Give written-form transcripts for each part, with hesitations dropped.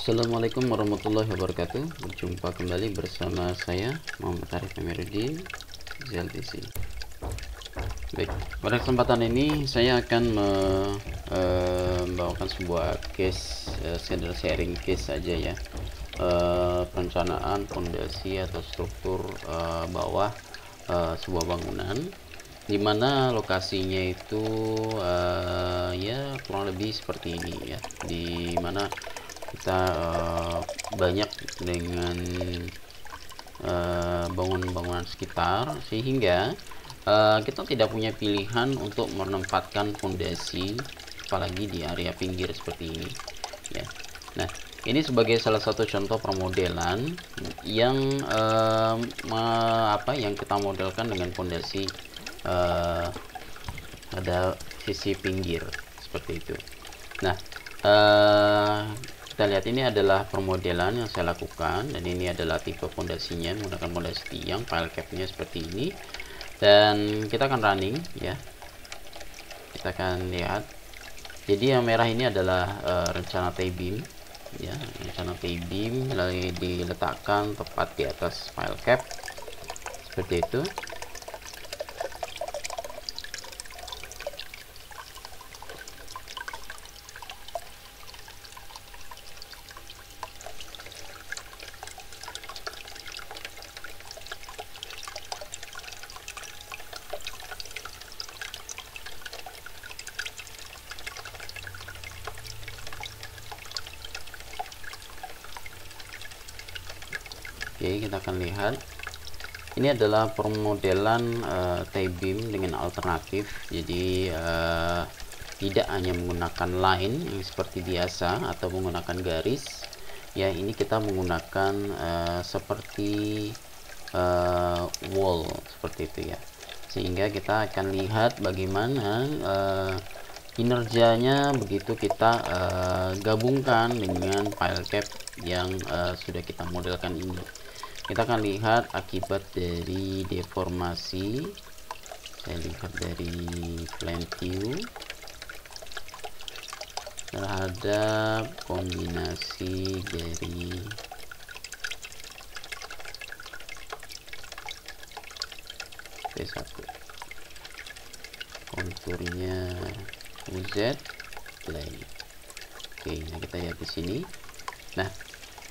Assalamualaikum warahmatullahi wabarakatuh. Berjumpa kembali bersama saya Muhammad Arif Amiruddin ZLTC. Baik, pada kesempatan ini saya akan membawakan sebuah case, sharing case saja ya, perencanaan fondasi atau struktur bawah sebuah bangunan, dimana lokasinya itu ya kurang lebih seperti ini ya, dimana kita banyak dengan bangunan-bangunan sekitar, sehingga kita tidak punya pilihan untuk menempatkan fondasi apalagi di area pinggir seperti ini ya. Nah, ini sebagai salah satu contoh permodelan yang yang kita modelkan dengan fondasi pada sisi pinggir seperti itu. Nah, kita lihat ini adalah permodelan yang saya lakukan, dan ini adalah tipe fondasinya menggunakan fondasi tiang, pile capnya seperti ini, dan kita akan running ya. Kita akan lihat, jadi yang merah ini adalah rencana T-beam ya, rencana T-beam lalu diletakkan tepat di atas pile cap seperti itu. Oke, kita akan lihat ini adalah permodelan T-beam dengan alternatif. Jadi tidak hanya menggunakan line yang seperti biasa atau menggunakan garis ya, ini kita menggunakan seperti wall seperti itu ya, sehingga kita akan lihat bagaimana kinerjanya begitu kita gabungkan dengan pile cap yang sudah kita modelkan ini. Kita akan lihat akibat dari deformasi. Saya lihat dari plan view terhadap kombinasi dari P1, konturnya UZ plane. Oke, nah kita lihat di sini. Nah,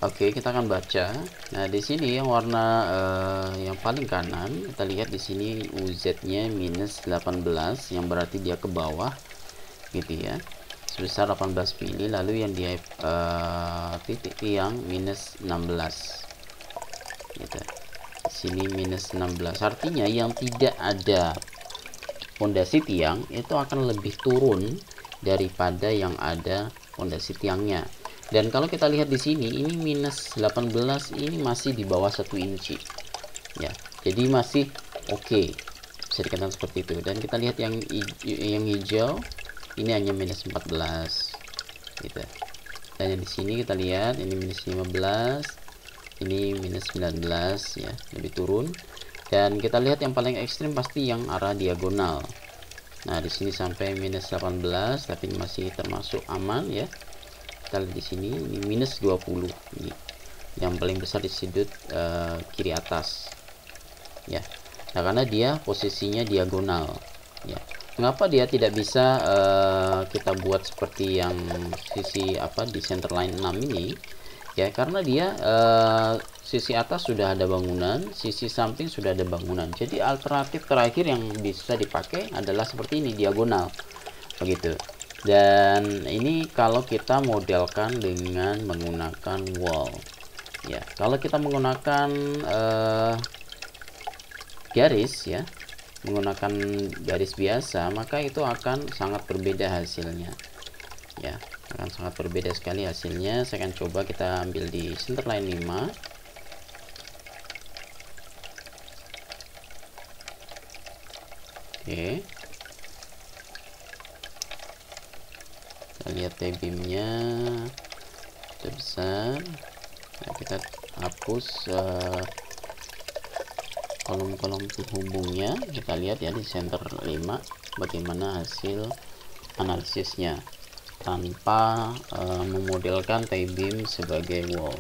oke, kita akan baca. Nah, di sini yang warna yang paling kanan, kita lihat di sini UZ-nya minus 18, yang berarti dia ke bawah gitu ya, sebesar 18 mili. Lalu yang di titik tiang minus 16 gitu. Di sini minus 16, artinya yang tidak ada fondasi tiang itu akan lebih turun daripada yang ada fondasi tiangnya. Dan kalau kita lihat di sini, ini minus 18, ini masih di bawah 1 inci ya, jadi masih oke, bisa dikatakan seperti itu. Dan kita lihat yang hijau ini hanya minus 14 gitu. Dan yang di sini kita lihat ini minus 15, ini minus 19 ya, lebih turun. Dan kita lihat yang paling ekstrim pasti yang arah diagonal. Nah, di sini sampai minus 18, tapi masih termasuk aman ya. Kita lihat di sini ini minus 20, ini yang paling besar di sudut kiri atas ya. Nah, karena dia posisinya diagonal ya. Mengapa dia tidak bisa kita buat seperti yang sisi di center line 6 ini ya, karena dia sisi atas sudah ada bangunan, sisi samping sudah ada bangunan. Jadi alternatif terakhir yang bisa dipakai adalah seperti ini, diagonal begitu. Dan ini kalau kita modelkan dengan menggunakan wall ya. Kalau kita menggunakan garis ya, menggunakan garis biasa, maka itu akan sangat berbeda hasilnya ya, akan sangat berbeda sekali hasilnya. Saya akan coba, kita ambil di center line 5. Oke, kita lihat T-beamnya sudah besar. Nah, kita up hapus kolom-kolom penghubungnya. Kita lihat ya di center 5 bagaimana hasil analisisnya tanpa memodelkan tie beam sebagai wall.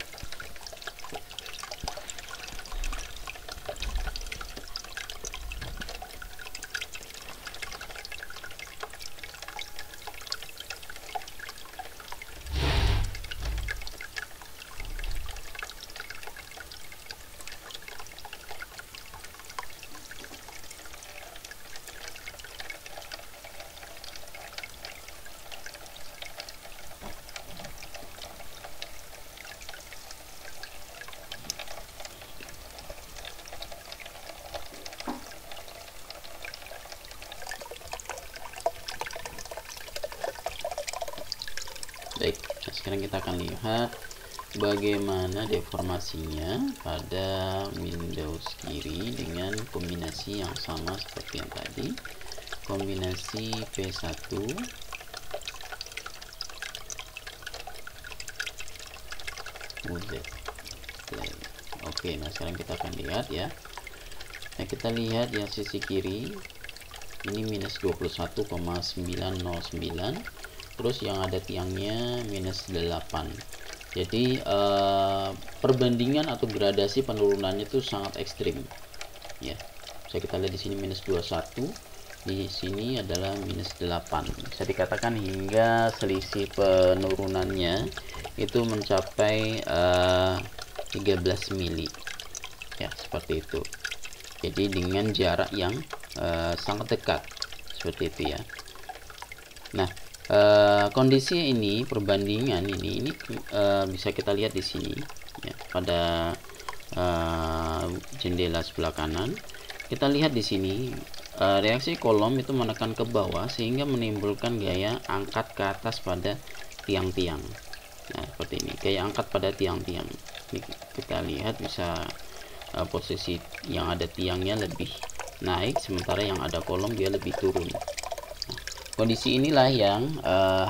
Baik, nah sekarang kita akan lihat bagaimana deformasinya pada Windows kiri dengan kombinasi yang sama seperti yang tadi, kombinasi P1 UZ play. Oke, nah sekarang kita akan lihat ya. Nah, kita lihat yang sisi kiri ini minus 21,909, terus yang ada tiangnya minus 8. Jadi perbandingan atau gradasi penurunannya itu sangat ekstrim ya. Bisa kita lihat di sini minus 21, di sini adalah minus 8. Bisa dikatakan hingga selisih penurunannya itu mencapai 13 mili ya, seperti itu. Jadi dengan jarak yang sangat dekat seperti itu ya. Nah, kondisi ini, perbandingan ini bisa kita lihat di sini ya, pada jendela sebelah kanan. Kita lihat di sini reaksi kolom itu menekan ke bawah sehingga menimbulkan gaya angkat ke atas pada tiang-tiang. Nah, seperti ini, gaya angkat pada tiang-tiang. Ini kita lihat bisa posisi yang ada tiangnya lebih naik, sementara yang ada kolom dia lebih turun. Nah, kondisi inilah yang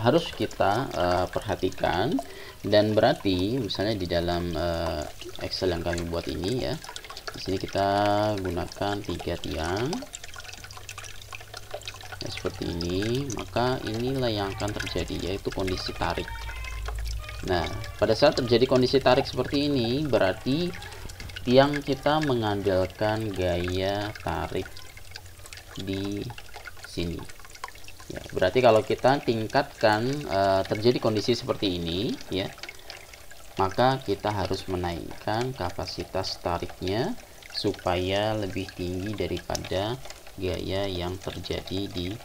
harus kita perhatikan, dan berarti misalnya di dalam Excel yang kami buat ini ya, di sini kita gunakan 3 tiang ya, seperti ini. Maka inilah yang akan terjadi, yaitu kondisi tarik. Nah, pada saat terjadi kondisi tarik seperti ini, berarti tiang kita mengandalkan gaya tarik di sini ya. Berarti kalau kita tingkatkan terjadi kondisi seperti ini ya, maka kita harus menaikkan kapasitas tariknya supaya lebih tinggi daripada gaya yang terjadi di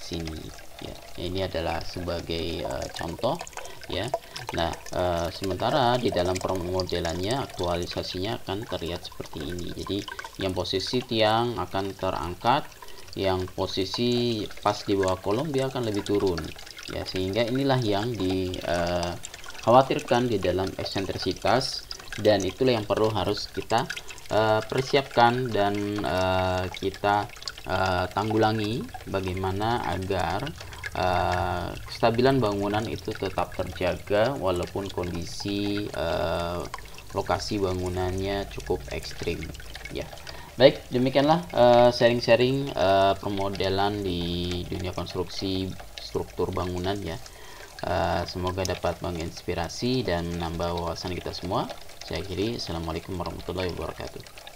sini ya. Ini adalah sebagai contoh ya. Nah, sementara di dalam pemodelannya aktualisasinya akan terlihat seperti ini. Jadi yang posisi tiang akan terangkat, yang posisi pas di bawah kolom dia akan lebih turun ya, sehingga inilah yang dikhawatirkan di dalam eksentrisitas, dan itulah yang harus kita persiapkan dan kita tanggulangi bagaimana agar kestabilan bangunan itu tetap terjaga walaupun kondisi lokasi bangunannya cukup ekstrim ya. Baik, demikianlah sharing-sharing pemodelan di dunia konstruksi struktur bangunan ya. Semoga dapat menginspirasi dan menambah wawasan kita semua. Saya akhiri, assalamualaikum warahmatullahi wabarakatuh.